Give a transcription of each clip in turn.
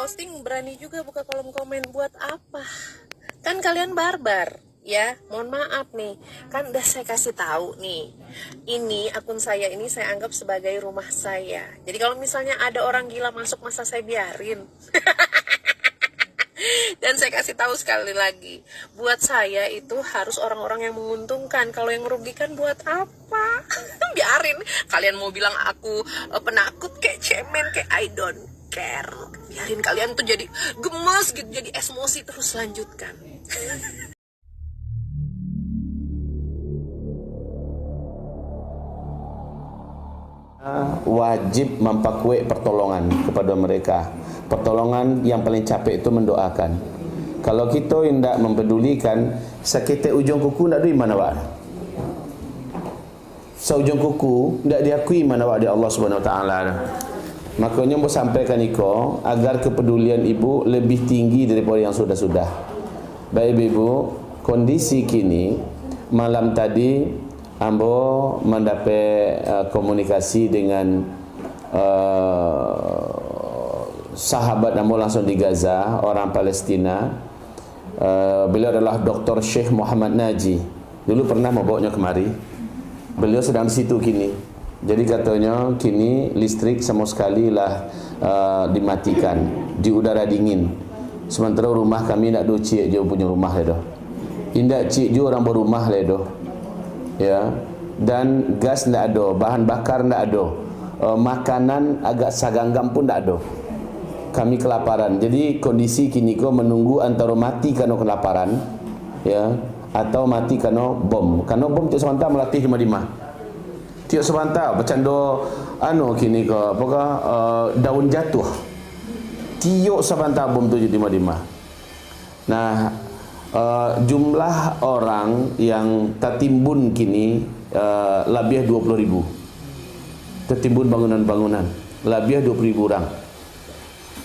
posting berani juga buka kolom komen buat apa? Kan kalian barbar, ya. Mohon maaf nih, kan udah saya kasih tahu nih. Ini akun saya ini saya anggap sebagai rumah saya. Jadi kalau misalnya ada orang gila masuk, masa saya biarin? Dan saya kasih tahu sekali lagi, buat saya itu harus orang-orang yang menguntungkan. Kalau yang merugikan buat apa? Biarin. Kalian mau bilang aku penakut kayak cemen kayak I don't care. Biarin kalian tuh jadi gemes gitu, jadi emosi, terus lanjutkan. Wajib mempakwe pertolongan kepada mereka. Pertolongan yang paling capek itu mendoakan. Kalau kita tidak mempedulikan, sakit ujung kuku tidak di mana wak? Seujung kuku tidak diakui mana wak di Allah Subhanahu Wa Taala. Makanya mau sampaikan iko agar kepedulian ibu lebih tinggi daripada yang sudah-sudah. Baik ibu, kondisi kini malam tadi ambo mendapat komunikasi dengan sahabat ambo langsung di Gaza, orang Palestina. Beliau adalah Dr. Sheikh Muhammad Naji. Dulu pernah membawanya kemari. Beliau sedang di situ kini. Jadi katanya kini listrik sama sekali lah dimatikan di udara dingin. Sementara rumah kami nak do cik je punya rumah le doh. Indak cik je orang berumah le doh. Ya. Dan gas ndak ada, bahan bakar ndak ada. Makanan agak saganggam pun ndak ada. Kami kelaparan. Jadi kondisi kini ko menunggu antara mati karena kelaparan, ya, atau mati karena bom. Karena bom tiap sebentar melatih lima-lima. Tiap sebentar bercanda kini ke apakah daun jatuh. Tiap sebentar bom tu lima-lima. Nah, jumlah orang yang tertimbun kini lebih 20.000. Tertimbun bangunan-bangunan lebih 20.000 orang.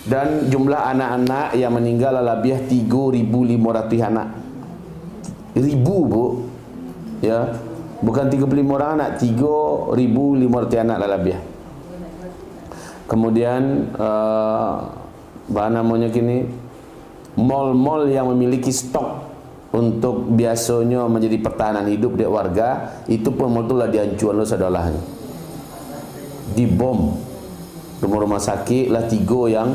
Dan jumlah anak-anak yang meninggal lebih 3.500 anak. Ribu bu, ya, bukan 35 orang anak, 3.500 anak lebih. Kemudian bahan namanya kini mal-mal yang memiliki stok untuk biasanya menjadi pertahanan hidup di warga, itu pun mal tu lah dihancuran lo sadalahnya. Dibom rumah sakit lah 3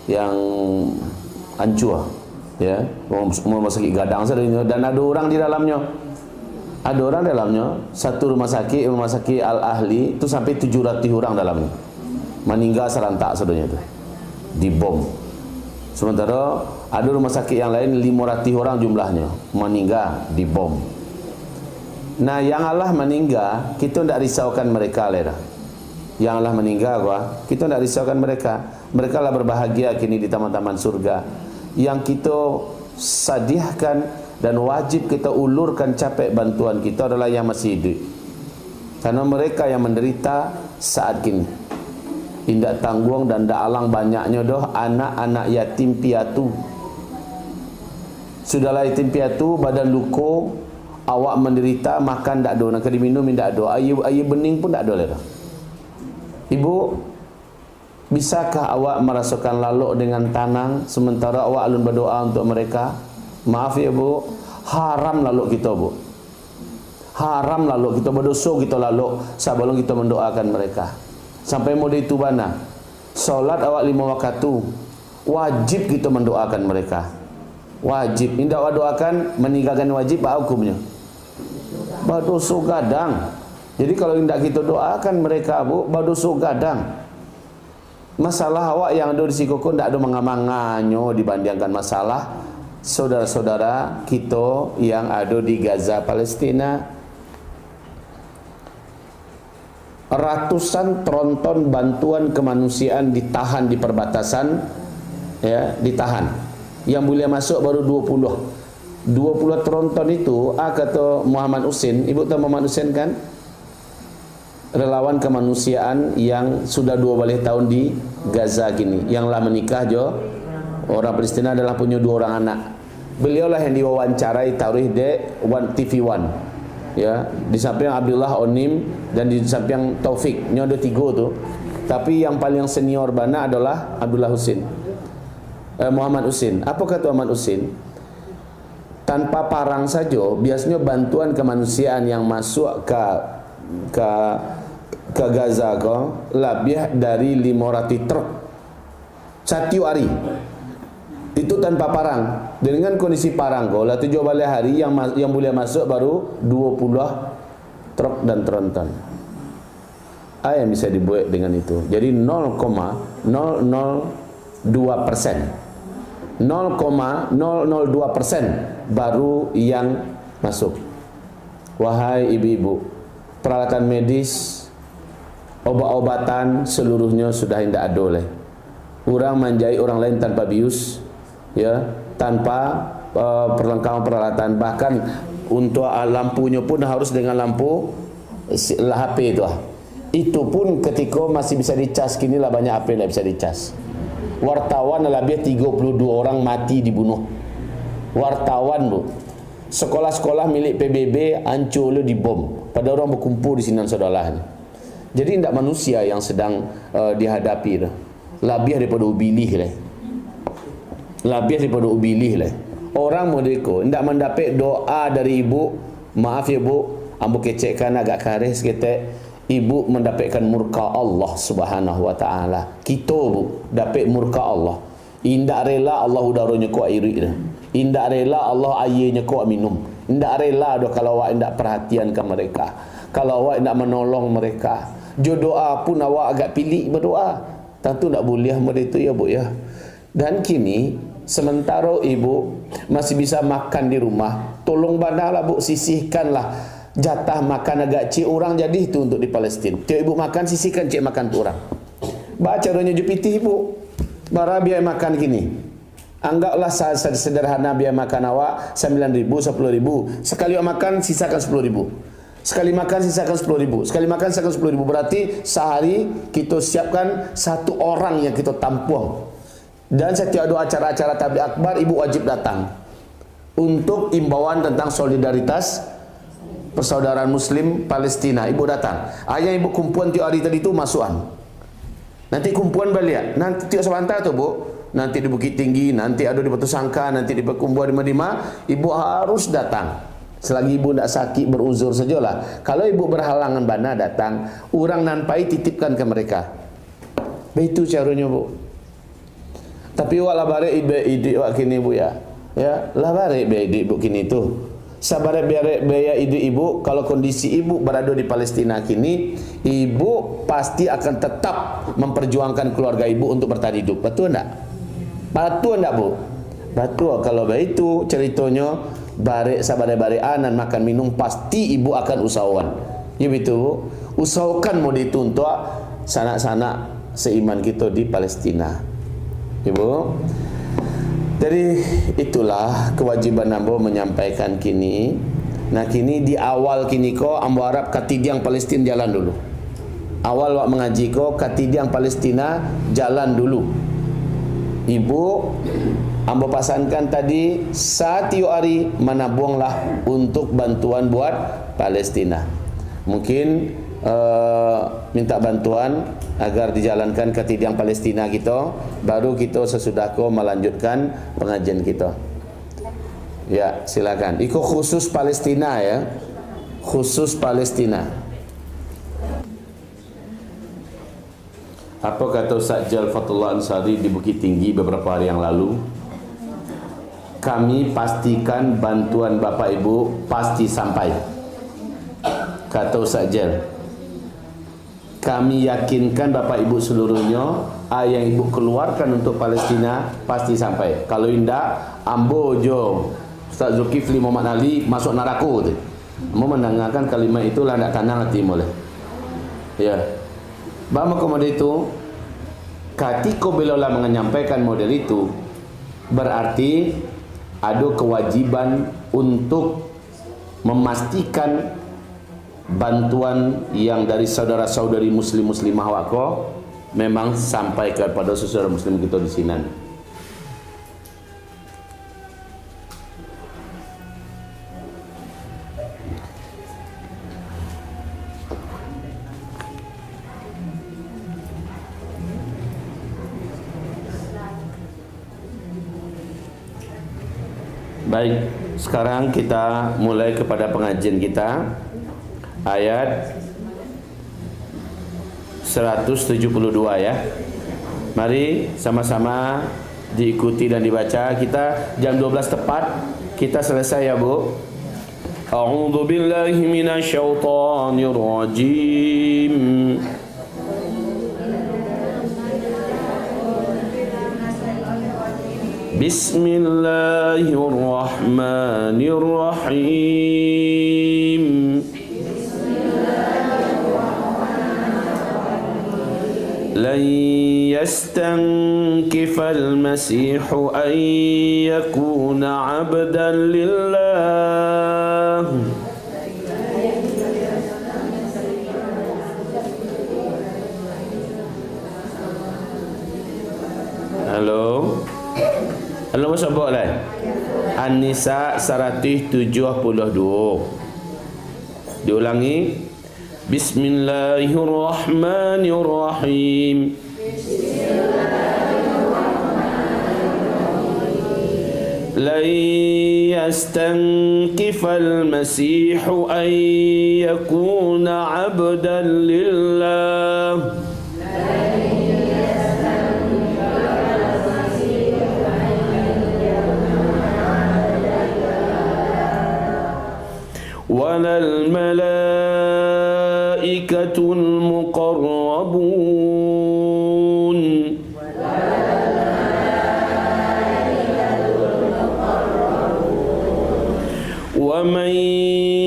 yang hancur, ya, rumah sakit Gadang saja, dan ada orang di dalamnya. Ada orang dalamnya, satu rumah sakit Al Ahli itu sampai 700 orang dalamnya. Meninggal serentak saudanya itu. Dibom. Sementara ada rumah sakit yang lain 500 orang jumlahnya, meninggal dibom. Nah, yang Allah meninggal, kita tidak risaukan mereka lera. Yang Allah meninggal kita tidak risaukan mereka. Mereka lah berbahagia kini di taman-taman surga. Yang kita sadiahkan dan wajib kita ulurkan capek bantuan kita adalah yang masih hidup. Karena mereka yang menderita saat kini. Indak tanggung dan dak alang banyaknya doh anak-anak yatim piatu. Sudahlah yatim piatu, badan luko, awak menderita, makan dak do, nak diminum ndak do, air bening pun dak do le doh. Ibu, bisakah awak merasakan laluk dengan tanang sementara awak alun berdoa untuk mereka? Maaf ya bu, haram laluk kita bu. Haram laluk kita, berdosa kita laluk sebelum kita mendoakan mereka. Sampai mau itu bana. Solat awak 5 waktu, wajib kita mendoakan mereka. Wajib. Indah awak doakan meninggalkan wajib, apa hukumnya? Berdosa gadang. Jadi kalau tidak kita doakan mereka bu, berdosa gadang. Masalah awak yang ada di Sikoko tidak ada mengamangannya dibandingkan masalah saudara-saudara kita yang ada di Gaza, Palestina. Ratusan tronton bantuan kemanusiaan ditahan di perbatasan, ya, ditahan. Yang boleh masuk baru 20 tronton itu. Kata Muhammad Husin, ibu tahu Muhammad Husin kan? Relawan kemanusiaan yang sudah 12 tahun di Gaza gini, yang lah menikah jo orang Palestina adalah punya 2 orang anak. Beliau lah yang diwawancarai taruh di TV One, ya, di samping Abdullah Onim dan di samping Taufik, ini ada 3 tu. Tapi yang paling senior bana adalah Abdullah Husin. Muhammad Husin. Apa kata Muhammad Husin? Tanpa parang saja, biasanya bantuan kemanusiaan yang masuk ke Gaza lebih dari 500 truk satu hari. Itu tanpa parang. Dengan kondisi parang lah 7 hari yang boleh masuk baru 20 truk dan tronton. Apa yang bisa dibuat dengan itu? Jadi 0,002%. 0,002% baru yang masuk. Wahai ibu-ibu, peralatan medis, obat-obatan seluruhnya sudah tidak ada leh. Orang manjai orang lain tanpa bius, ya, tanpa perlengkapan peralatan, bahkan untuk lampunya pun harus dengan lampu HP itu. Itu pun ketika masih bisa dicas, kini lah banyak HP yang bisa dicas. Wartawan lebih 32 orang mati dibunuh. Wartawan bu, sekolah-sekolah milik PBB hancur le dibom. Pada orang berkumpul di sini saudaranya. Jadi tidak manusia yang sedang dihadapi dah. Lebih daripada ubilih lah. Lebih daripada ubilih lah. Orang mereka tidak mendapat doa dari ibu. Maaf ya bu, ambo kecekkan agak karis kita. Ibu mendapatkan murka Allah Subhanahu wa taala. Kita bu dapat murka Allah. Indak rela Allah udaranya kuat iri dah. Indak rela Allah airnya kuat minum. Indak rela dah kalau awak indak perhatian ke mereka. Kalau awak indak menolong mereka. Jo doa pun awak agak pilih berdoa. Tentu tak boleh mereka itu ya bu ya. Dan kini sementara ibu masih bisa makan di rumah, tolong banalah bu, sisihkanlah jatah makan agak cik orang jadi itu untuk di Palestin. Tiap ibu makan, sisihkan cik makan tu orang. Baca caranya jepiti ibu. Bara biaya makan kini. Anggaplah sederhana biaya makan awak 9.000, 10.000. Sekali awak makan sisakan 10.000. Sekali makan sisakan 10.000. Sekali makan sisakan 10.000. Berarti sehari kita siapkan satu orang yang kita tampung. Dan setiap ada acara-acara tabligh akbar, ibu wajib datang untuk imbauan tentang solidaritas persaudaraan Muslim Palestina. Ibu datang. Ayah ibu kumpulan tiap hari tadi tu masukan. Nanti kumpulan balik. Nanti tiap sebentar tu bu. Nanti di Bukit Tinggi, nanti ada di Batu Sangka, nanti di Kumpulan di Madinah. Ibu harus datang. Selagi ibu tidak sakit beruzur sajalah. Kalau ibu berhalangan bana datang, orang nanpai titipkan ke mereka. Begitu caranya bu. Tapi awak lah balik ide awak kini bu ya. Ya, lah balik ide ibu kini tu. Sabar biaya ibu, kalau kondisi ibu berada di Palestina kini, ibu pasti akan tetap memperjuangkan keluarga ibu untuk bertahan hidup. Betul enggak? Betul enggak bu? Betul. Kalau begitu ceritanya, sabar anan makan minum pasti ibu akan usahawan. Ya betul. Usahakan mau dituntut sanak-sanak seiman kita di Palestina. Ibu. Jadi itulah kewajiban ambo menyampaikan kini. Nah kini di awal kini ko ambo harap katidiang Palestina jalan dulu. Awal wak mengaji ko katidiang Palestina jalan dulu. Ibu ambo pasankan tadi satu hari menabunglah untuk bantuan buat Palestina. Mungkin minta bantuan agar dijalankan ketidiang Palestina kita, baru kita sesudahku melanjutkan pengajian kita. Ya, silakan. Ikut khusus Palestina ya. Khusus Palestina. Apa kata Ustaz Jal Fatullah Ansari di Bukit Tinggi beberapa hari yang lalu? Kami pastikan bantuan Bapak Ibu pasti sampai. Kata Ustaz Jal. Kami yakinkan Bapak Ibu seluruhnya yang Ibu keluarkan untuk Palestina pasti sampai. Kalau tidak, ambo jo Ustaz Zulkifli Muhammad Ali masuk neraka tu. Mau mendengarkan kalimat itulah nak tenang hati boleh. Ya. Bama kemudian itu ketika beliau menyampaikan model itu berarti ada kewajiban untuk memastikan bantuan yang dari saudara-saudari muslim-muslimah wako memang sampai kepada saudara muslim kita di sini. Baik, sekarang kita mulai kepada pengajian kita. Ayat 172 ya. Mari sama-sama diikuti dan dibaca. Kita jam 12 tepat kita selesai ya Bu. A'udzu billahi minasyaitonir rajim. Bismillahirrahmanirrahim. Lan yastankifal masihu an yakuna 'abdan lillah. Halo. Halo masuk buat lah. An-Nisa 172. Diulangi. Bismillahirrahmanirrahim. Lan yastankifal masihu an yakuna 'abdan lillah. Walal malaikatul muqarrabun. Wa man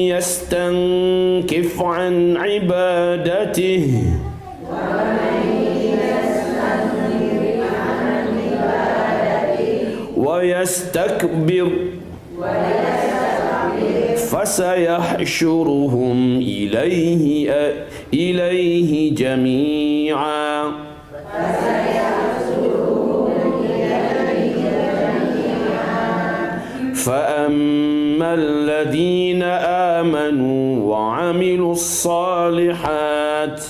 yastankif an ibadatihi wa yastakbir fasayahsyuruhum ilaihi jami'a. فأما الذين آمنوا وعملوا الصالحات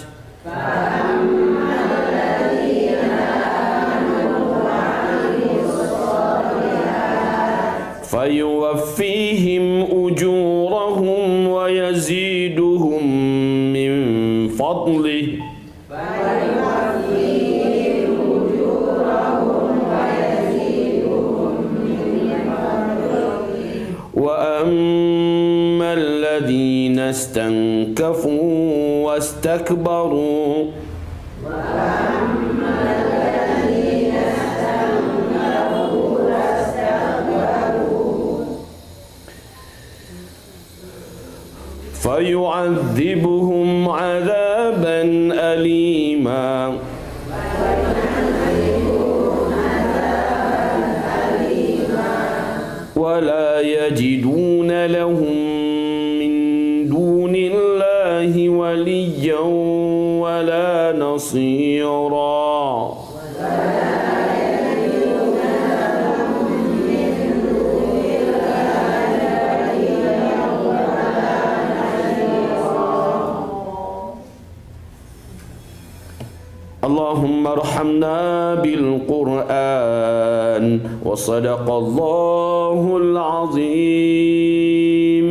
فيوفيهم أجورهم ويزيدهم من فضله وأما الذين استنكفوا واستكبروا فيعذبهم عذابا أليما ولا يجدون لهم من دون الله وليا ولا نصيرا. اللهم ارحمنا بالقرآن وصدق الله العظيم.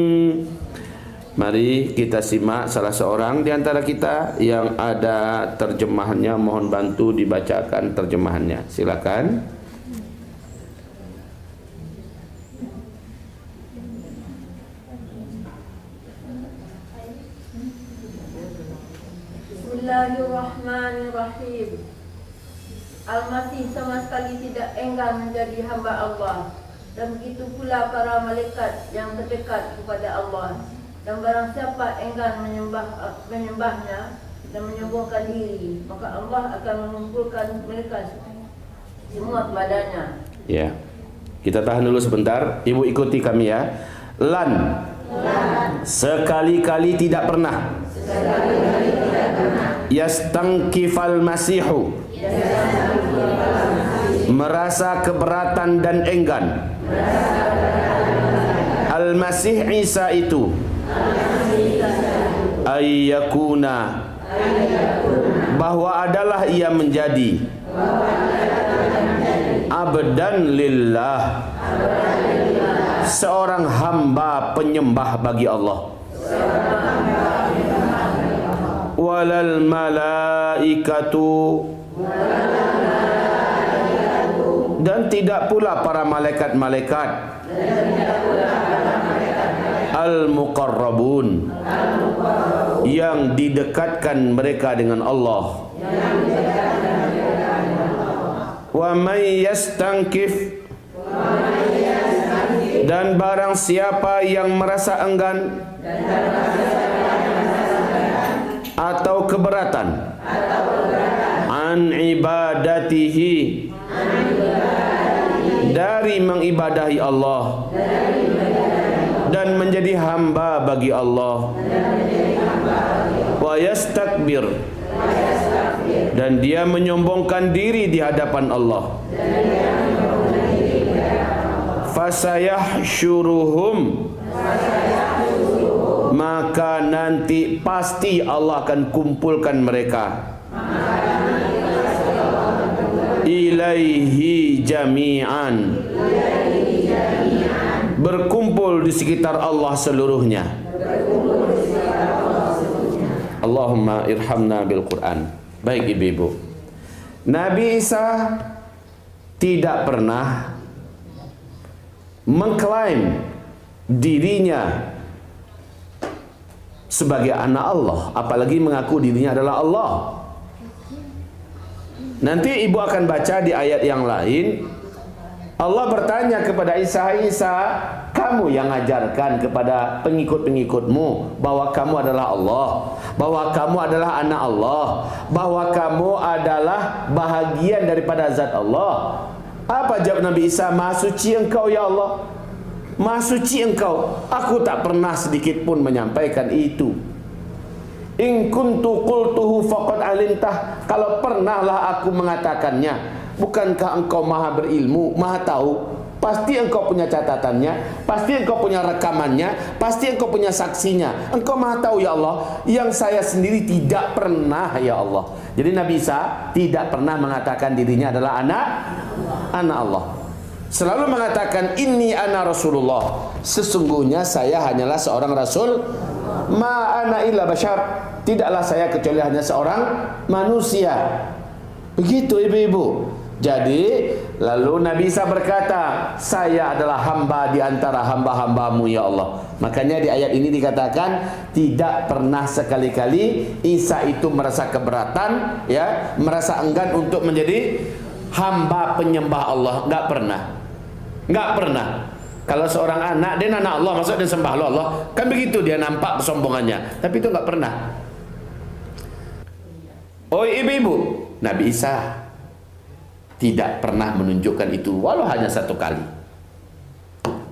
Mari kita simak salah seorang di antara kita yang ada terjemahannya, mohon bantu dibacakan terjemahannya. Silakan. Bismillahirrahmanirrahim. Al-Masih sama sekali tidak enggan menjadi hamba Allah, dan begitu pula para malaikat yang terdekat kepada Allah. Dan barang siapa enggan menyembahnya dan menyombongkan diri, maka Allah akan mengumpulkan mereka semua kepadanya. Ya, kita tahan dulu sebentar. Ibu ikuti kami ya. Lan, sekali-kali tidak pernah. Yastankifal masihu, merasa keberatan dan enggan. Al-Masih Isa itu ayyakuna, bahwa adalah ia menjadi abdan lillah, seorang hamba penyembah bagi Allah. Walal malaikatu, dan tidak pula para malaikat-malaikat al-muqarrabun, yang didekatkan mereka dengan Allah. Wa may yastankif, dan barang siapa yang merasa enggan atau keberatan an ibadatihi, dari mengibadahi Allah dan menjadi hamba bagi Allah, wa yastakbir, dan dia menyombongkan diri di hadapan Allah, fasayahsyuruhum, maka nanti pasti Allah akan kumpulkan mereka ilaihi jami'an, berkumpul di sekitar Allah seluruhnya. Allahumma irhamna bil Quran. Baik ibu-ibu, Nabi Isa tidak pernah mengklaim dirinya sebagai anak Allah, apalagi mengaku dirinya adalah Allah. Nanti ibu akan baca di ayat yang lain, Allah bertanya kepada Isa, Isa, kamu yang ajarkan kepada pengikut-pengikutmu bahwa kamu adalah Allah, bahwa kamu adalah anak Allah, bahwa kamu adalah bahagian daripada zat Allah. Apa jawab Nabi Isa? Maha suci engkau ya Allah, maha suci engkau, aku tak pernah sedikit pun menyampaikan itu. In kuntu qultuhu faqad alimtah, kalau pernahlah aku mengatakannya, bukankah engkau maha berilmu, maha tahu? Pasti engkau punya catatannya, pasti engkau punya rekamannya, pasti engkau punya saksinya. Engkau maha tahu ya Allah, yang saya sendiri tidak pernah ya Allah. Jadi Nabi Isa tidak pernah mengatakan dirinya adalah anak Allah. Selalu mengatakan inni ana Rasulullah, sesungguhnya saya hanyalah seorang rasul. Ma ana illa bashar, tidaklah saya kecuali hanya seorang manusia. Begitu ibu-ibu. Jadi lalu Nabi Isa berkata, saya adalah hamba di antara hamba-hambamu ya Allah. Makanya di ayat ini dikatakan tidak pernah sekali-kali Isa itu merasa keberatan, ya, merasa enggan untuk menjadi hamba penyembah Allah. Enggak pernah. Enggak pernah. Kalau seorang anak, dia anak Allah, maksud dia sembah Allah, kan begitu dia nampak kesombongannya. Tapi itu enggak pernah. Oh ibu-ibu, Nabi Isa tidak pernah menunjukkan itu, walau hanya satu kali.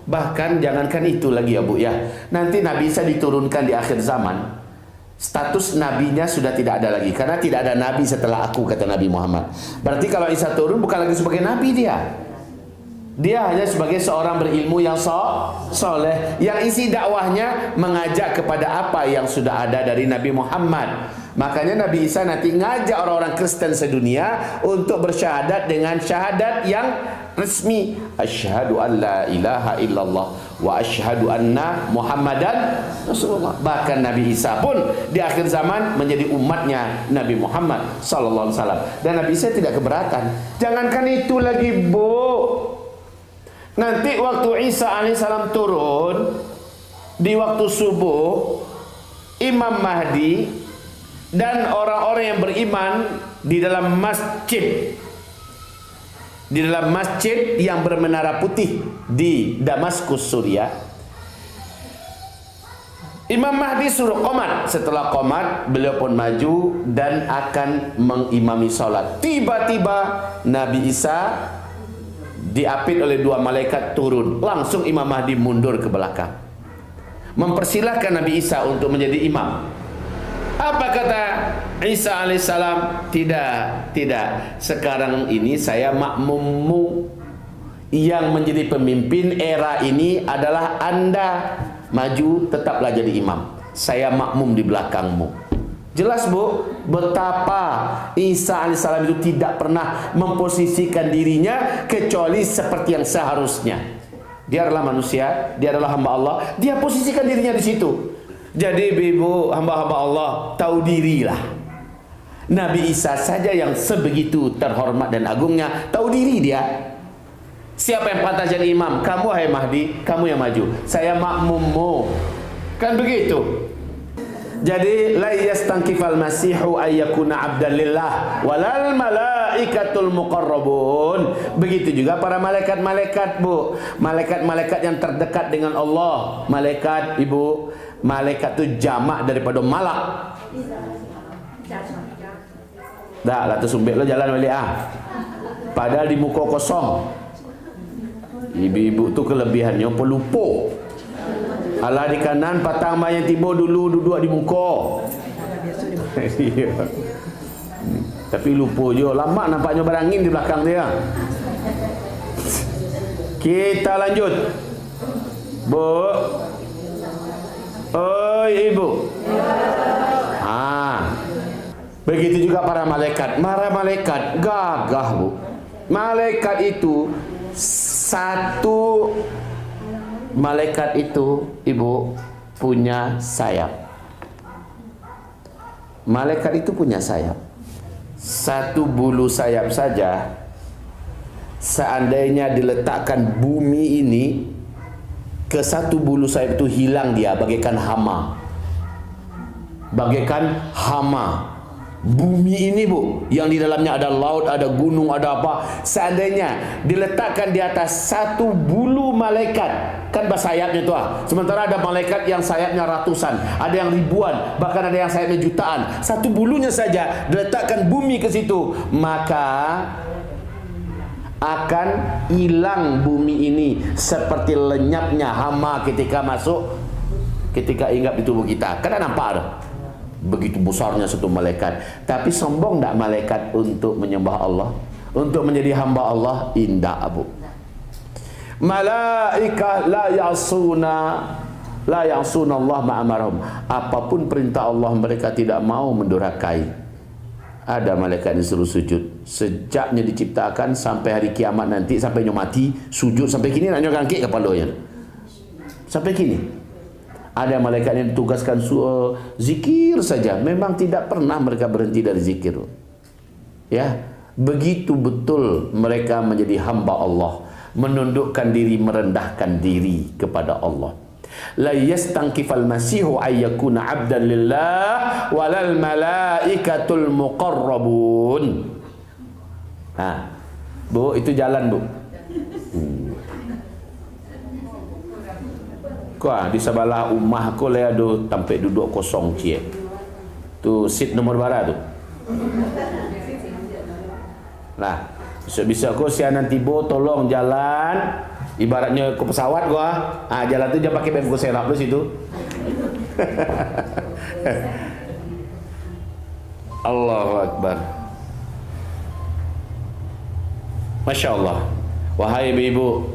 Bahkan jangankan itu lagi ya Bu ya, nanti Nabi Isa diturunkan di akhir zaman, status nabinya sudah tidak ada lagi, karena tidak ada nabi setelah aku, kata Nabi Muhammad. Berarti kalau Isa turun bukan lagi sebagai nabi dia hanya sebagai seorang berilmu yang soleh, yang isi dakwahnya mengajak kepada apa yang sudah ada dari Nabi Muhammad. Makanya Nabi Isa nanti ngajak orang-orang Kristen sedunia untuk bersyahadat dengan syahadat yang resmi, asyhadu an la ilaha illallah wa asyhadu anna Muhammadan Rasulullah. Bahkan Nabi Isa pun di akhir zaman menjadi umatnya Nabi Muhammad sallallahu alaihi wasallam, dan Nabi Isa tidak keberatan. Jangankan itu lagi Bu, nanti waktu Isa alaihissalam turun di waktu subuh, Imam Mahdi dan orang-orang yang beriman di dalam masjid yang bermenara putih di Damaskus, Suriah, Imam Mahdi suruh qomat. Setelah qomat, beliau pun maju dan akan mengimami sholat. Tiba-tiba Nabi Isa diapit oleh dua malaikat turun. Langsung Imam Mahdi mundur ke belakang, mempersilahkan Nabi Isa untuk menjadi imam. Apa kata Isa alaihissalam? Tidak. Sekarang ini saya makmummu. Yang menjadi pemimpin era ini adalah Anda. Maju, tetaplah jadi imam. Saya makmum di belakangmu. Jelas Bu, betapa Isa alaihissalam itu tidak pernah memposisikan dirinya kecuali seperti yang seharusnya. Dia adalah manusia, dia adalah hamba Allah, dia posisikan dirinya di situ. Jadi ibu hamba-hamba Allah, tahu dirilah. Nabi Isa saja yang sebegitu terhormat dan agungnya, tahu diri dia. Siapa yang pantas jadi imam? Kamu hai Mahdi, kamu yang maju. Saya makmummu. Kan begitu. Jadi la yastankifal masihu ayyakuna abdan lillah walal malaikatul muqarrabun. Begitu juga para malaikat-malaikat, Bu. Malaikat-malaikat yang terdekat dengan Allah. Malaikat, Ibu, malaikat itu jamak daripada malak. Dah, lah tu sumbek lo jalan balik Padahal di muka kosong. Ibu-ibu tu kelebihannya pelupo. Alah di kanan, patang yang tiba dulu duduk di muka. Tapi lupa je, lama nampaknya berangin di belakang dia. Kita lanjut. Bu. Oi ibu. Begitu juga para malaikat. Para malaikat gagah, Bu. Malaikat itu satu. Malaikat itu, Ibu, punya sayap. Malaikat itu punya sayap. Satu bulu sayap saja, seandainya diletakkan bumi ini ke satu bulu sayap itu, hilang dia bagaikan hama. Bagaikan hama. Bumi ini, Bu, yang di dalamnya ada laut, ada gunung, ada apa, seandainya diletakkan di atas satu bulu malaikat, kan sayapnya itu sementara ada malaikat yang sayapnya ratusan, ada yang ribuan, bahkan ada yang sayapnya jutaan. Satu bulunya saja diletakkan bumi ke situ, maka akan hilang bumi ini seperti lenyapnya hama ketika masuk, ketika hinggap di tubuh kita. Kan nampak ada begitu besarnya satu malaikat. Tapi sombong tak malaikat untuk menyembah Allah, untuk menjadi hamba Allah? Indah, Abu. Malaikah la ya'suna Allah ma'amarhum. Apapun perintah Allah mereka tidak mau mendurhakai. Ada malaikat yang suruh sujud sejaknya diciptakan sampai hari kiamat nanti, sampai mati sujud sampai kini, nak ngangkit kepalanya sampai kini. Ada malaikat yang ditugaskan zikir saja. Memang tidak pernah mereka berhenti dari zikir. Ya, begitu betul mereka menjadi hamba Allah, menundukkan diri, merendahkan diri kepada Allah. La yastankifal masihu ayyakuna abdan lillah walal malaikatul muqarrabun. Bu, itu jalan, Bu. Di sebelah rumah aku lah ada tempat duduk kosong cie. Tu seat nombor berapa tu? Nah, bisa aku sianan tiba tolong jalan ibaratnya ke pesawat gua. Jalan tu jangan pakai bengkok serap lu situ. Allahu Akbar. Masya Allah. Wahai ibu-ibu,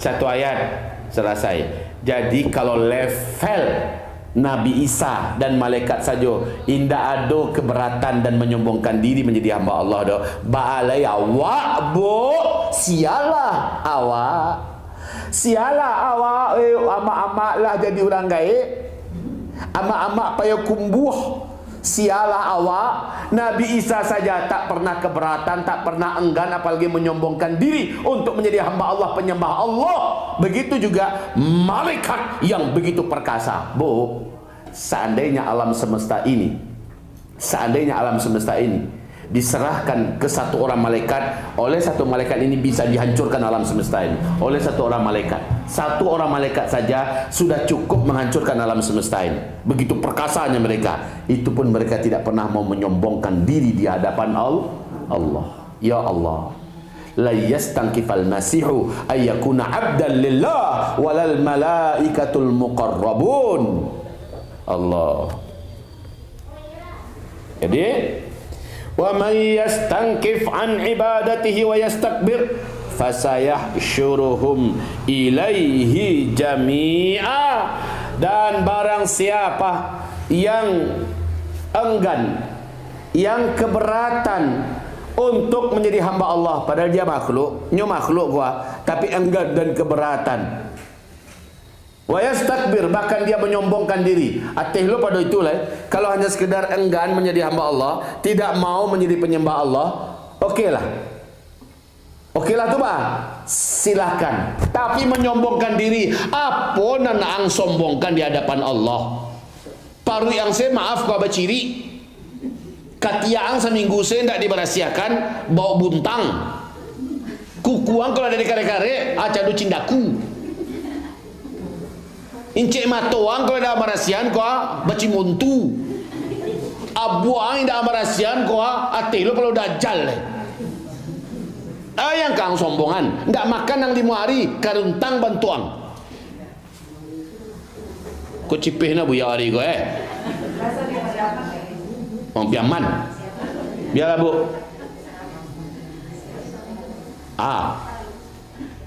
satu ayat selesai. Jadi kalau level Nabi Isa dan malaikat saja indah ada keberatan dan menyombongkan diri menjadi hamba Allah dah. Ba'alai awak, Bu. Sialah awak. Sialah awak. Amak-amak lah jadi orang gaib. Amak-amak payah kumbuh. Sialah awak. Nabi Isa saja tak pernah keberatan, tak pernah enggan, apalagi menyombongkan diri untuk menjadi hamba Allah, penyembah Allah. Begitu juga malaikat yang begitu perkasa. Bu, seandainya alam semesta ini diserahkan ke satu orang malaikat, oleh satu malaikat ini bisa dihancurkan alam semesta ini. Oleh satu orang malaikat saja sudah cukup menghancurkan alam semesta ini. Begitu perkasanya mereka. Itu pun mereka tidak pernah mau menyombongkan diri di hadapan Allah. Ya Allah, la yastankifal masihu ayyakuna abdan lillah walal malaikatul muqarrabun. Allah. Jadi wa may yastankif an ibadatihi wa yastakbir fasayahsyuruhum ilaihi jami'a. Dan barang siapa yang enggan, yang keberatan untuk menjadi hamba Allah, padahal dia makhluk, tapi enggan dan keberatan. Wa yastakbir, bahkan dia menyombongkan diri. Atihlu pada itulah, kalau hanya sekedar enggan menjadi hamba Allah, tidak mau menjadi penyembah Allah, okeylah tu bah, silakan. Tapi menyombongkan diri, apa nak sombongkan di hadapan Allah? Paru yang saya maaf kau baciri, katiang seminggu saya tidak diberasiakan, bau buntang, kukuang kalau ada di kare-kare, acadu cindaku. Incik matoang kalau ada amarasian kau baci muntu, abuang ada amarasian kau ate lo kalau dajal. Yang kang sombongan, ndak makan nang 5 hari, karuntang bantuang. Kau cipih na buya hari kau Mau piaman, biarlah bu.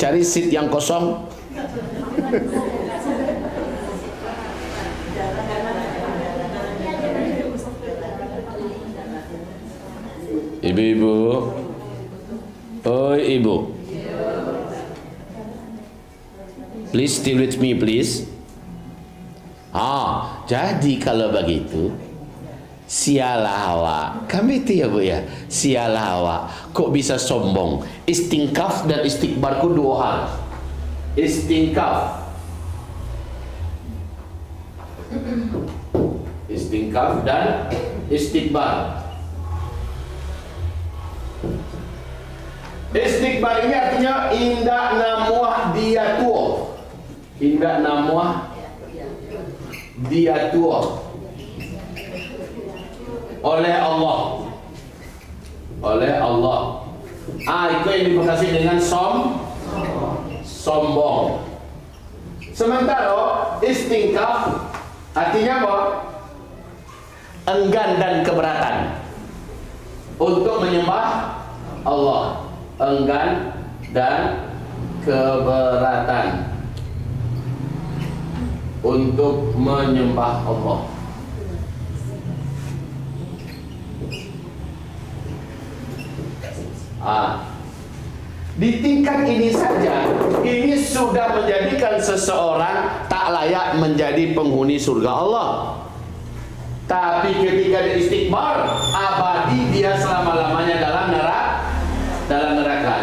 Cari seat yang kosong. Ibu-ibu, oi ibu, please stay with me please. Jadi kalau begitu, sialah awak. Kami itu ya bu ya, sialah awak. Kok bisa sombong? Istingkaf dan istikbarku 2 hal. Istingkaf dan istikbar. Istikbar ini artinya indah namuah dia tua. Indah namuah dia tua oleh Allah. Itu yang dimaksud dengan sombong. Sementara istingkaf artinya apa? Enggan dan keberatan untuk menyembah Allah. Enggan dan keberatan untuk menyembah Allah. Di tingkat ini saja, ini sudah menjadikan seseorang tak layak menjadi penghuni surga Allah. Tapi ketika dia istikbar, abadi dia selama-lamanya dalam neraka.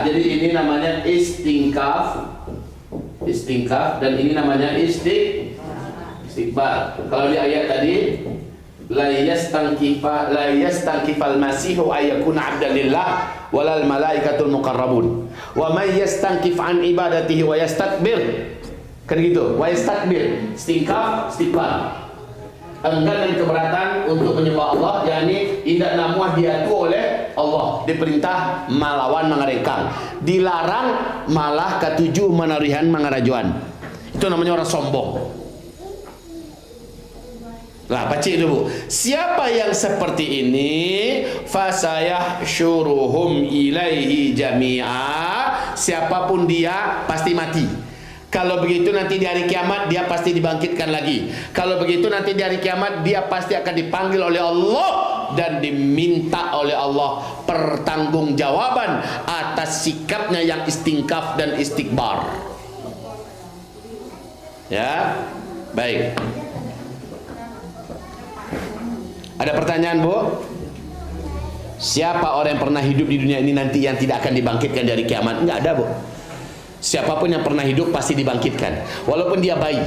Jadi ini namanya istingkaf, dan ini namanya istikbar. Kalau di ayat tadi, la yastankifal masihu ayyakuna abdan lillah walal malaikatul muqarrabun wa may yastankif an ibadatihi wa yastakbir, kan gitu, wa yastakbir, istingkaf, istikbar, enggan dan keberatan untuk menyembah Allah, yakni tidak namuah diatu oleh Allah, diperintah malawan mengerengkang, dilarang malah ketujuh menarihan mengarajuan. Itu namanya orang sombong. Lah baca itu bu, siapa yang seperti ini, fasayahsyuruhum ilaihi jami'a, siapapun dia pasti mati. Kalau begitu nanti di hari kiamat dia pasti dibangkitkan lagi. Kalau begitu nanti di hari kiamat dia pasti akan dipanggil oleh Allah dan diminta oleh Allah pertanggungjawaban atas sikapnya yang istingkaf dan istikbar. Ya, baik. Ada pertanyaan bu? Siapa orang yang pernah hidup di dunia ini nanti yang tidak akan dibangkitkan dari kiamat? Enggak ada bu. Siapapun yang pernah hidup pasti dibangkitkan, walaupun dia bayi.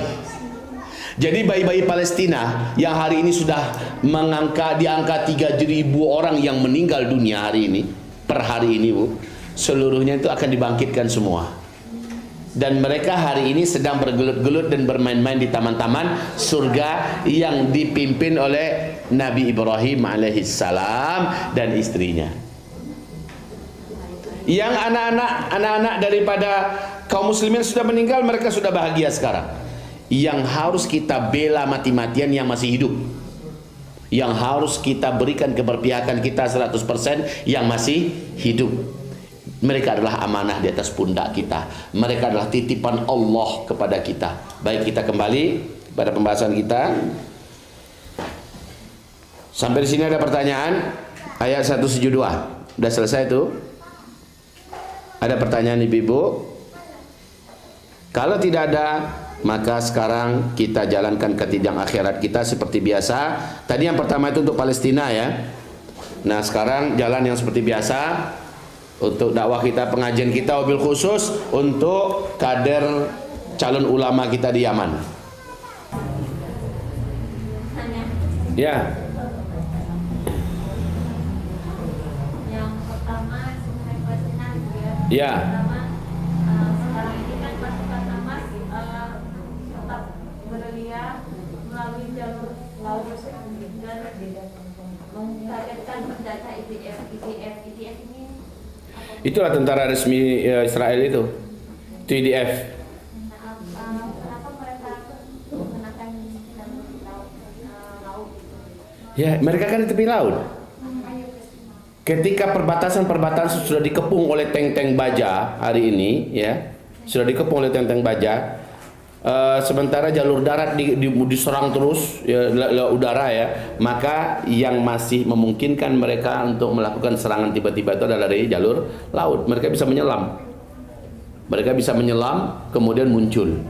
Jadi bayi-bayi Palestina yang hari ini sudah di angka 3.000 orang yang meninggal dunia hari ini, per hari ini bu, seluruhnya itu akan dibangkitkan semua. Dan mereka hari ini sedang bergelut-gelut dan bermain-main di taman-taman surga yang dipimpin oleh Nabi Ibrahim alaihissalam dan istrinya. Yang anak-anak daripada kaum muslimin sudah meninggal, mereka sudah bahagia sekarang. Yang harus kita bela mati-matian yang masih hidup, yang harus kita berikan keberpihakan kita 100% yang masih hidup. Mereka adalah amanah di atas pundak kita. Mereka adalah titipan Allah kepada kita. Baik, kita kembali pada pembahasan kita. Sampai di sini ada pertanyaan? Ayat 172. Udah selesai tuh? Ada pertanyaan ibu-ibu? Kalau tidak ada, maka sekarang kita jalankan ke jenjang akhirat kita seperti biasa. Tadi yang pertama itu untuk Palestina ya. Nah sekarang jalan yang seperti biasa untuk dakwah kita, pengajian kita, wabil khusus untuk kader calon ulama kita di Yaman. Ya. Yang pertama sebenarnya pertanyaan Ya. pertama sekarang ini kan pasukan Hamas tetap bergerilya melalui jalur laut dan mentargetkan penjajah IDF ini Itulah tentara resmi Israel itu IDF. kenapa mereka menggunakan jalur laut Ya, mereka kan di tepi laut. Ketika perbatasan-perbatasan sudah dikepung oleh tank-tank baja hari ini, ya, sudah dikepung oleh tank-tank baja. Sementara jalur darat diserang terus, ya, udara ya, maka yang masih memungkinkan mereka untuk melakukan serangan tiba-tiba itu adalah dari jalur laut. Mereka bisa menyelam, kemudian muncul,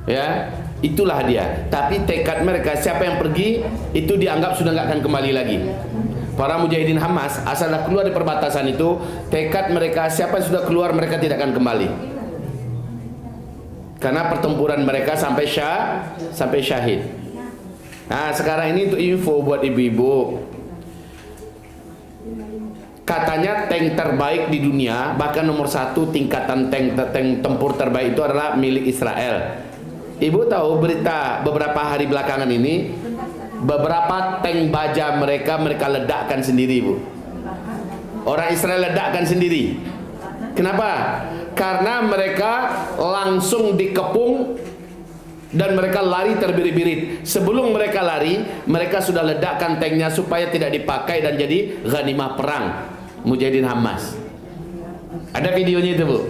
ya. Itulah dia. Tapi tekad mereka, siapa yang pergi itu dianggap sudah nggak akan kembali lagi. Para mujahidin Hamas asal dah keluar dari perbatasan itu, tekad mereka siapa yang sudah keluar mereka tidak akan kembali. Karena pertempuran mereka sampai syahid. Nah, sekarang ini untuk info buat ibu-ibu. Katanya tank terbaik di dunia, bahkan nomor 1 tingkatan tank tempur terbaik itu adalah milik Israel. Ibu tahu berita beberapa hari belakangan ini, beberapa tank baja mereka ledakkan sendiri, Bu. Orang Israel ledakkan sendiri. Kenapa? Karena mereka langsung dikepung dan mereka lari terbirit-birit. Sebelum mereka lari, mereka sudah ledakkan tanknya supaya tidak dipakai dan jadi ghanimah perang mujahidin Hamas. Ada videonya itu, Bu.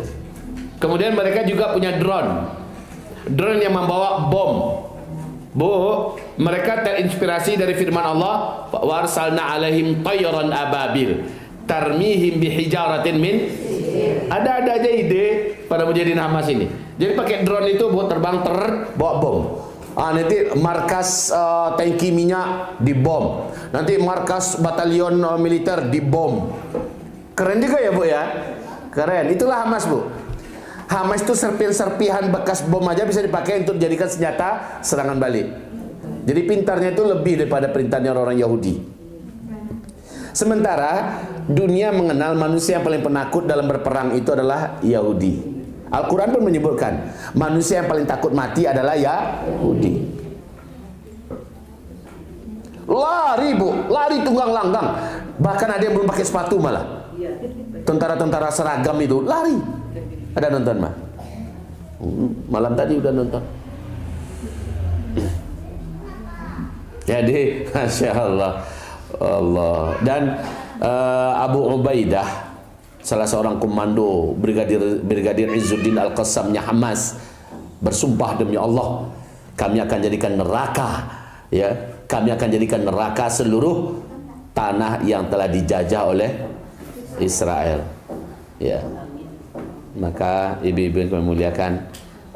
Kemudian mereka juga punya drone yang membawa bom. Bu, mereka terinspirasi dari firman Allah, wa arsalna alaihim tayran ababil tarmihim bihijaratin min. Ada aja ide pada mujahidin Hamas ini. Jadi pakai drone itu buat terbang bawa bom. Nanti markas tangki minyak dibom. Nanti markas batalion militer dibom. Keren juga ya, Bu ya? Keren. Itulah Hamas, Bu. Hamas itu serpihan bekas bom aja bisa dipakai untuk dijadikan senjata serangan balik. Jadi pintarnya itu lebih daripada perintahnya orang Yahudi. Sementara dunia mengenal manusia yang paling penakut dalam berperang itu adalah Yahudi. Al-Quran pun menyebutkan manusia yang paling takut mati adalah Yahudi. Lari, Bu, lari tunggang langgang. Bahkan ada yang belum pakai sepatu malah. Tentara-tentara seragam itu lari. Ada nonton mah? Malam tadi udah nonton. Jadi, Masya Allah. Dan Abu Ubaidah, salah seorang komando Brigadir Izzuddin Al-Qassamnya Hamas, bersumpah demi Allah, kami akan jadikan neraka, ya, kami akan jadikan neraka seluruh tanah yang telah dijajah oleh Israel, ya. Maka ibu-ibu yang kami muliakan,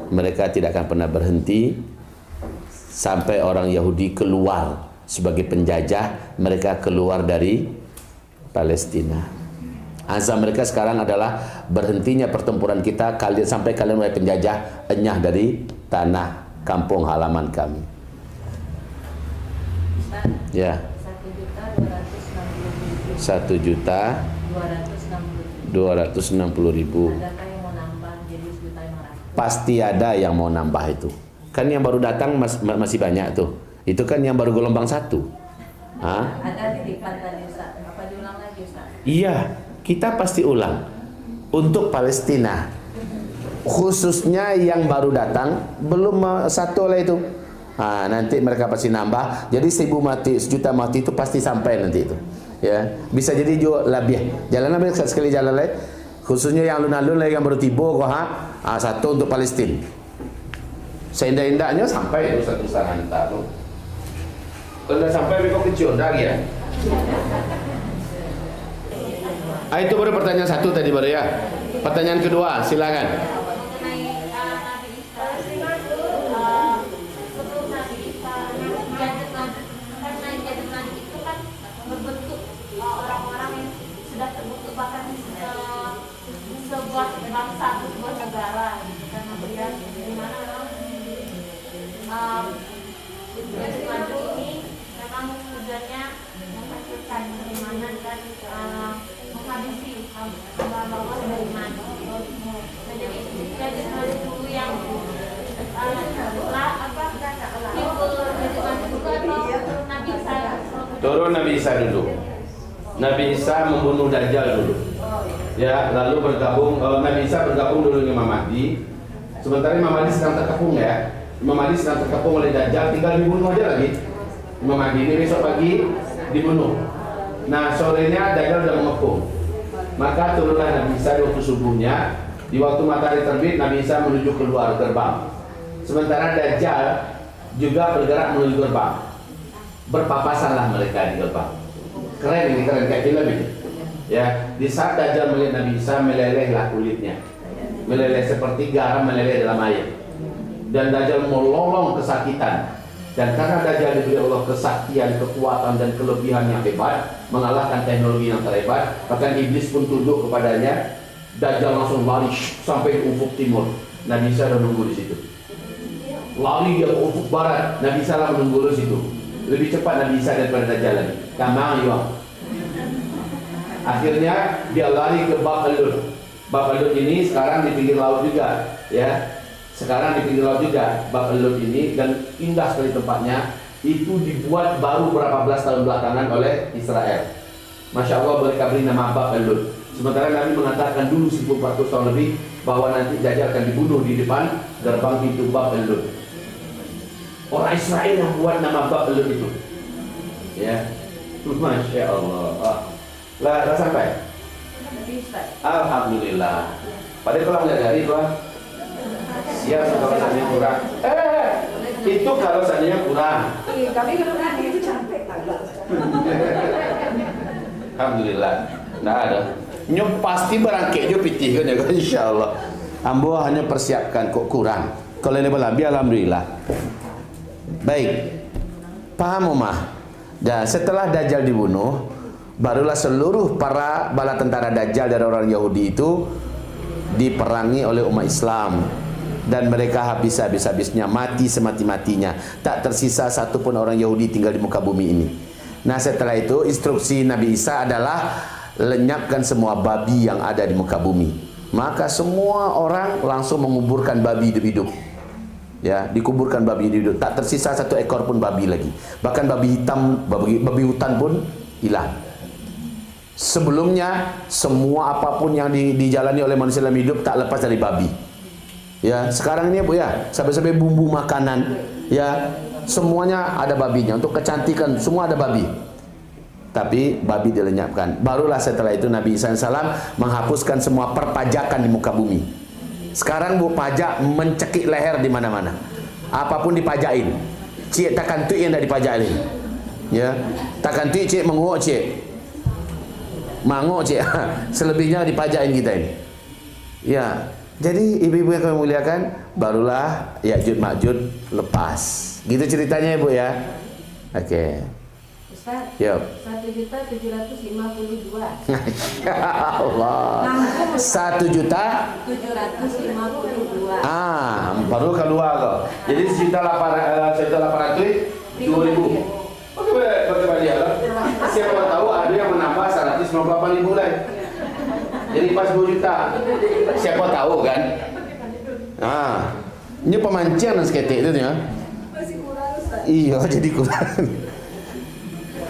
mereka tidak akan pernah berhenti sampai orang Yahudi keluar sebagai penjajah, mereka keluar dari Palestina. Azam mereka sekarang adalah berhentinya pertempuran kita, sampai kalian mulai penjajah, enyah dari tanah kampung halaman kami. Ya. 1.260.000. Pasti ada yang mau nambah itu. Kan yang baru datang masih banyak tuh. Itu kan yang baru gelombang 1. Ada titipan tadi, Ustaz. Apa diulang lagi, Ustaz? Iya, kita pasti ulang. Untuk Palestina, khususnya yang baru datang, belum satu lah itu. Nanti mereka pasti nambah. Jadi 1.000 mati, 1 juta mati itu pasti sampai nanti itu. Ya, bisa jadi juga lebih. Jalan ambil sekali jalan lain. Khususnya yang alun-alun lagi yang baru tiba kok, satu untuk Palestina. Seindah-indahnya sampai itu satu hantar tuh. Kalau sampai mereka kecil dah ya. Itu baru pertanyaan satu tadi baru ya. Pertanyaan kedua, silakan. Mengenai Nabi Isa, sebelum Nabi Isa karena jadi nabi itu kan berbentuk orang-orang yang sudah terbentuk bahkan sebuah bangsa, sebuah negara gitu kan, melihat di mana jadi maju ini memang tujuannya menghancurkan keimanan dan menghabisi hamba-hamba dari maju. Nah, jadi maju dulu yang Turun Nabi Isa dulu. Nabi Isa membunuh Dajjal dulu. Ya, lalu bergabung Nabi Isa bergabung dulu dengan Imam Mahdi. Sementara Imam Mahdi sedang terkepung ya. Imam Mahdi sedang terkepung oleh Dajjal, tinggal dibunuh aja lagi. Imam Mahdi ini besok pagi dibunuh. Nah, sorenya Dajjal sudah mengepung. Maka turunlah Nabi Isa di waktu subuhnya. Di waktu matahari terbit, Nabi Isa menuju keluar gerbang. Sementara Dajjal juga bergerak menuju gerbang. Berpapasanlah mereka di gerbang. Keren ini, keren kayak film ini. Ya, di saat Dajjal melihat Nabi Isa, melelehlah kulitnya. Meleleh seperti garam meleleh dalam air. Dan Dajjal melolong kesakitan. Dan karena Dajjal diberi Allah kesaktian, kekuatan dan kelebihan yang hebat, mengalahkan teknologi yang terhebat, bahkan iblis pun tunduk kepadanya. Dajjal langsung lari sampai ke ufuk timur. Nabi Isa sudah menunggu di situ. Lari dia ke ufuk barat. Nabi Isa menunggu di situ. Lebih cepat Nabi Isa daripada Dajjal lagi. Kamang Iwang. Akhirnya dia lari ke Bab al-Lud. Bab al-Lud ini sekarang di pinggir laut juga, ya. Sekarang di pinggir laut juga Bab al-Lud ini, dan indah sekali tempatnya. Itu dibuat baru berapa belas tahun belakangan oleh Israel. Masya Allah, mereka beri nama Bab al-Lud. Sementara Nabi mengatakan dulu 1400 tahun lebih bahwa nanti Dajjal akan dibunuh di depan gerbang pintu Bab al-Lud. Orang Israel yang buat nama Bab al-Lud itu, ya. Masya Allah. Lah sampai. Alhamdulillah. Padahal kalau nggak dari tuan, siap kalau seandainya kurang. Itu kalau seandainya kurang. Tapi kalau nanti itu capek agak. Alhamdulillah. Nah ada. Nyop pasti berangkek jo pitih kan ya, insya Allah. Ambo hanya persiapkan kok kurang. Kalau ini lebih alhamdulillah. Baik. Paham Umah? Dan setelah Dajjal dibunuh, barulah seluruh para bala tentara Dajjal dari orang Yahudi itu diperangi oleh umat Islam, dan mereka habis-habisnya, mati semati-matinya. Tak tersisa satupun orang Yahudi tinggal di muka bumi ini. Nah, setelah itu instruksi Nabi Isa adalah lenyapkan semua babi yang ada di muka bumi. Maka semua orang langsung menguburkan babi hidup-hidup. Ya, dikuburkan babi hidup. Tak tersisa satu ekor pun babi lagi. Bahkan babi hitam, babi hutan pun hilang. Sebelumnya semua apapun yang dijalani oleh manusia dalam hidup tak lepas dari babi. Ya, sekarang ini Bu ya, sampai-sampai bumbu makanan, ya, semuanya ada babinya. Untuk kecantikan semua ada babi. Tapi babi dilenyapkan. Barulah setelah itu Nabi Isa SAW menghapuskan semua perpajakan di muka bumi. Sekarang Bu, pajak mencekik leher di mana-mana. Apapun dipajakin. Cik takkan tu yang dah dipajakin. Ya, takkan tu cik menguak cik. Mangok cik. Selebihnya dipajakin kita ini. Ya, jadi ibu-ibu yang kami muliakan, barulah Ya'juj Ma'juj lepas. Gitu ceritanya Ibu ya. Oke. Ustaz, Yuk. 1.752. Ya Allah. 1.752.000. Baru keluar kok. Jadi 1.800.000. Oke, bagaimana dia? Siapa tahu ada yang menambah 198.000 lagi. Jadi pas 10 juta. Siapa tahu kan? Ini pemancian seketik itu ya. Masih kurang Ustaz. Iya, jadi kurang.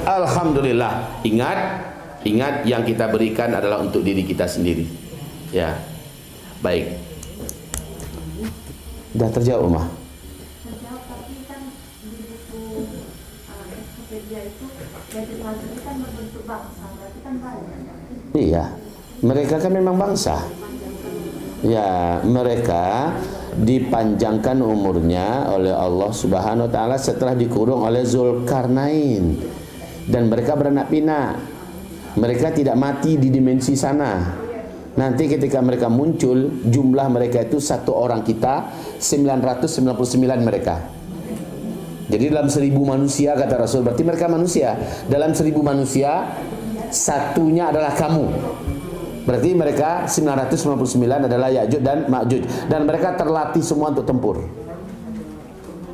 Alhamdulillah. Ingat yang kita berikan adalah untuk diri kita sendiri. Ya. Baik. Dah terjawab Umah? Terjawab, tapi kan di buku Wikipedia itu jadi itu kan berbentuk bangsa, berarti kan banyak. Iya. Mereka kan memang bangsa. Ya, mereka dipanjangkan umurnya oleh Allah Subhanahu wa taala setelah dikurung oleh Zulkarnain. Dan mereka beranak pinak. Mereka tidak mati di dimensi sana. Nanti ketika mereka muncul, jumlah mereka itu satu orang kita 999 mereka. Jadi dalam 1000 manusia kata Rasul, berarti mereka manusia. Dalam 1000 manusia, satunya adalah kamu. Berarti mereka 999 adalah Ya'juj dan Ma'juj. Dan mereka terlatih semua untuk tempur.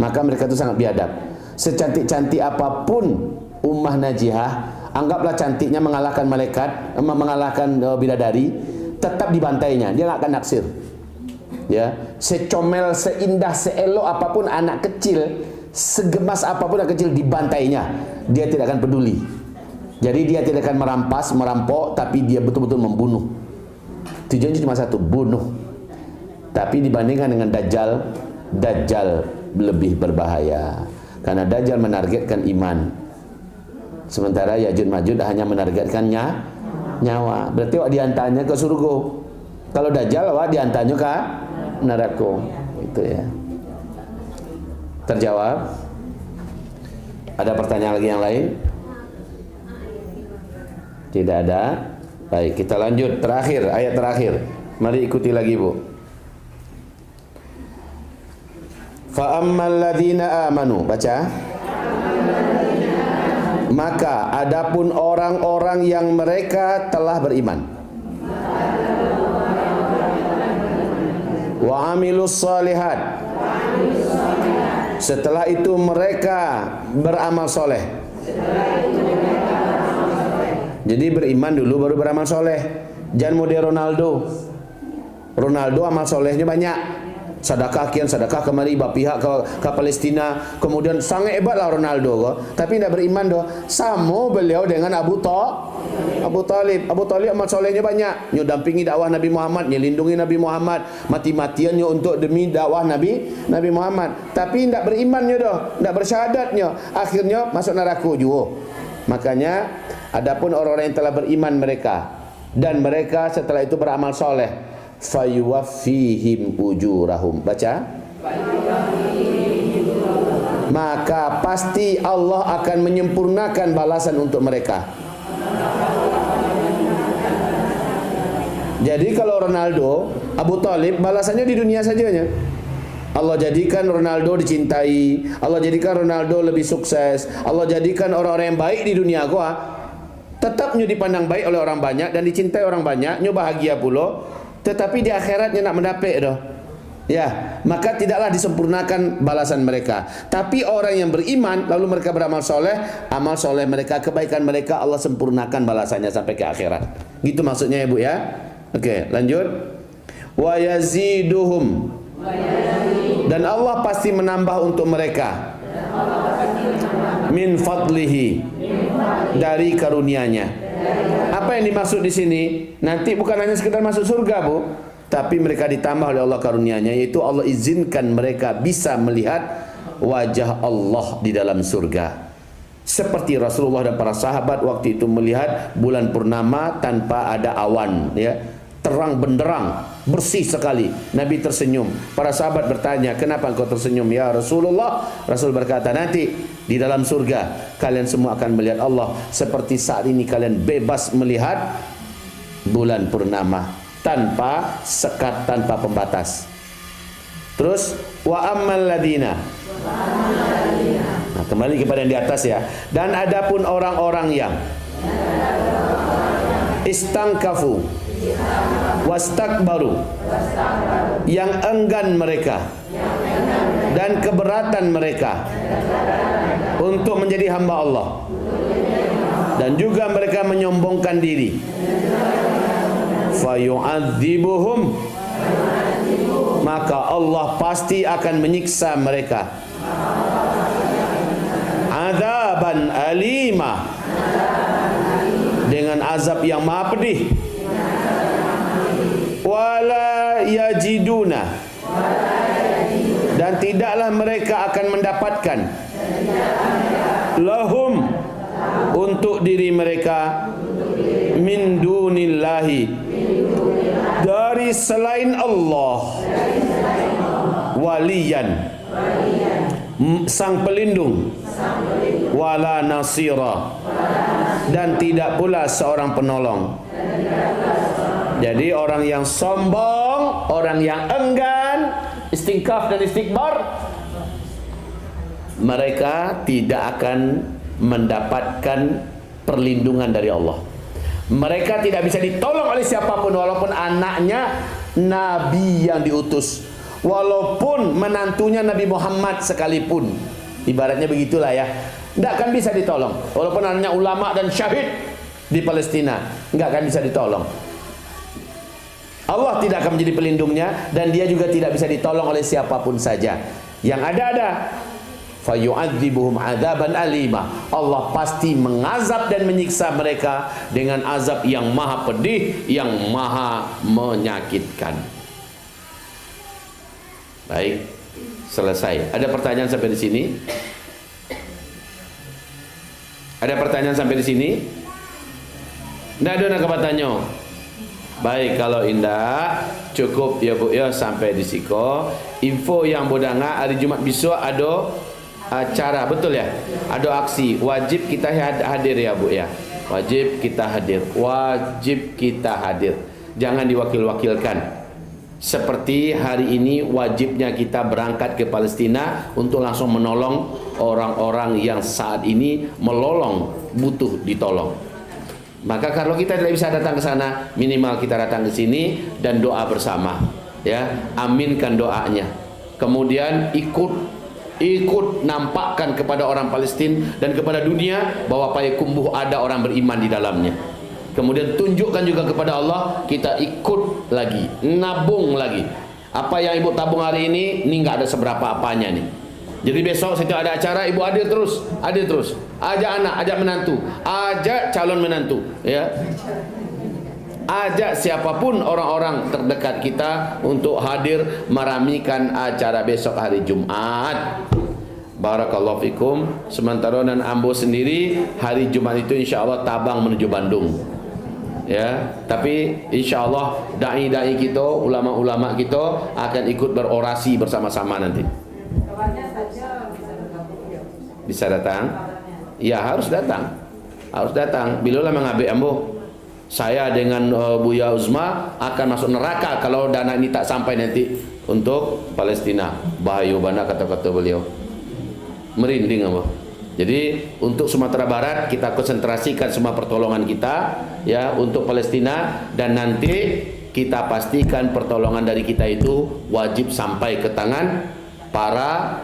Maka mereka itu sangat biadab. Secantik-cantik apapun ummah najihah, anggaplah cantiknya mengalahkan malaikat, mengalahkan bidadari, tetap dibantainya, dia nggak akan naksir. Ya, secomel, seindah, seelok apapun anak kecil, segemas apapun anak kecil, dibantainya, dia tidak akan peduli. Jadi dia tidak akan merampas, merampok, tapi dia betul-betul membunuh. Tujuannya cuma satu, bunuh. Tapi dibandingkan dengan Dajjal, Dajjal lebih berbahaya. Karena Dajjal menargetkan iman, sementara Ya'juj Ma'juj hanya menargetkan nyawa. Berarti wak diantaranya ke surga. Kalau Dajjal wak diantaranya ke neraka. Itu ya. Terjawab? Ada pertanyaan lagi yang lain? Tidak ada. Baik, kita lanjut. Terakhir, ayat terakhir. Mari ikuti lagi, Bu. Fa ammal ladzina amanu, baca. Maka adapun orang-orang yang mereka telah beriman, wa amilus shalihat, setelah itu mereka beramal soleh. Jadi beriman dulu baru beramal soleh. Jangan model Ronaldo. Ronaldo amal solehnya banyak, sedekah kian, sedekah kemari, berpihak ke Palestina, kemudian sangat hebatlah Ronaldo kok. Tapi tidak beriman doh. Sama beliau dengan Abu Talib. Abu Talib amal solehnya banyak, nyo dampingi dakwah Nabi Muhammad, nyo lindungi Nabi Muhammad, mati-matiannya untuk demi dakwah Nabi Muhammad. Tapi tidak beriman nyo doh, tidak bersyahadat nyo, akhirnya masuk neraka juga. Makanya adapun orang-orang yang telah beriman mereka, dan mereka setelah itu beramal soleh, fayuwaffihim ujurahum, baca, maka pasti Allah akan menyempurnakan balasan untuk mereka. Jadi kalau Ronaldo, Abu Talib, balasannya di dunia sajanya. Allah jadikan Ronaldo dicintai, Allah jadikan Ronaldo lebih sukses, Allah jadikan orang-orang yang baik di dunia gua, tetap nyo dipandang baik oleh orang banyak dan dicintai orang banyak, nyo bahagia pula. Tetapi di akhiratnya nak mendapik doh. Ya, maka tidaklah disempurnakan balasan mereka. Tapi orang yang beriman lalu mereka beramal soleh, amal soleh mereka, kebaikan mereka Allah sempurnakan balasannya sampai ke akhirat. Gitu maksudnya ya Bu ya. Oke, lanjut. Wa yaziduhum, dan Allah pasti menambah untuk mereka min fadlihi, dari karunia-Nya. Apa yang dimaksud di sini? Nanti bukan hanya sekedar masuk surga, Bu, tapi mereka ditambah oleh Allah karunia-Nya, yaitu Allah izinkan mereka bisa melihat wajah Allah di dalam surga. Seperti Rasulullah dan para sahabat waktu itu melihat bulan purnama tanpa ada awan, ya, terang benderang, bersih sekali. Nabi tersenyum. Para sahabat bertanya, kenapa engkau tersenyum ya Rasulullah? Rasul berkata, nanti di dalam surga kalian semua akan melihat Allah seperti saat ini kalian bebas melihat bulan purnama, tanpa sekat, tanpa pembatas. Terus wa ammal ladina, nah, kembali kepada yang di atas ya. Dan adapun orang-orang yang istangkafu wastakbaru, yang enggan mereka dan keberatan mereka untuk menjadi hamba Allah, dan juga mereka menyombongkan diri, fayu'adzibuhum, maka Allah pasti akan menyiksa mereka azaban alima, dengan azab yang maha pedih. Wala yajiduna, dan tidaklah mereka akan mendapatkan lahum, untuk diri mereka, min dunillahi, dari selain Allah, waliyan, sang pelindung, wala nasira, dan tidak pula seorang penolong. Jadi orang yang sombong, orang yang enggan, istingkaf dan istikbar, mereka tidak akan mendapatkan perlindungan dari Allah. Mereka tidak bisa ditolong oleh siapapun, walaupun anaknya Nabi yang diutus, walaupun menantunya Nabi Muhammad sekalipun. Ibaratnya begitulah ya, tidak akan bisa ditolong. Walaupun anaknya ulama dan syahid di Palestina, nggak akan bisa ditolong. Allah tidak akan menjadi pelindungnya, dan dia juga tidak bisa ditolong oleh siapapun saja. Yang ada fayu'adzibuhum adzaban alima. Allah pasti mengazab dan menyiksa mereka dengan azab yang maha pedih, yang maha menyakitkan. Baik, selesai. Ada pertanyaan sampai di sini? Ada pertanyaan sampai di sini? Nggak ada nak bertanya. Baik, kalau indah cukup ya Bu ya sampai di siko. Info yang bodanga hari Jumat besok ada acara, betul ya? Ada aksi, wajib kita hadir ya Bu ya. Wajib kita hadir. Wajib kita hadir. Jangan diwakil-wakilkan. Seperti hari ini wajibnya kita berangkat ke Palestina untuk langsung menolong orang-orang yang saat ini melolong, butuh ditolong. Maka kalau kita tidak bisa datang ke sana, minimal kita datang ke sini dan doa bersama, ya, aminkan doanya. Kemudian ikut nampakkan kepada orang Palestina dan kepada dunia bahwa Payakumbuh ada orang beriman di dalamnya. Kemudian tunjukkan juga kepada Allah, kita ikut lagi, nabung lagi. Apa yang ibu tabung hari ini nggak ada seberapa apanya nih. Jadi besok setiap ada acara ibu hadir terus, ajak anak, ajak menantu, ajak calon menantu, ya, ajak siapapun orang-orang terdekat kita untuk hadir meramikan acara besok hari Jumat. Barakallahu fikum. Sementara dan Ambo sendiri hari Jumat itu insya Allah tabang menuju Bandung, ya. Tapi insya Allah dai-dai kita, ulama-ulama kita akan ikut berorasi bersama-sama nanti. Bisa datang? Ya harus datang. Harus datang. Bila mengambil Ambo, saya dengan Buya Uzma akan masuk neraka kalau dana ini tak sampai nanti untuk Palestina. Bahayu bana kata-kata beliau. Merinding Ambo. Jadi untuk Sumatera Barat kita konsentrasikan semua pertolongan kita ya untuk Palestina, dan nanti kita pastikan pertolongan dari kita itu wajib sampai ke tangan para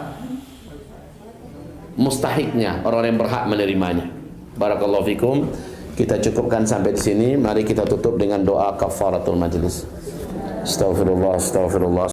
mustahiknya, orang yang berhak menerimanya. Barakallahu fikum. Kita cukupkan sampai di sini. Mari kita tutup dengan doa kafaratul majlis. Astaghfirullah, astaghfirullah.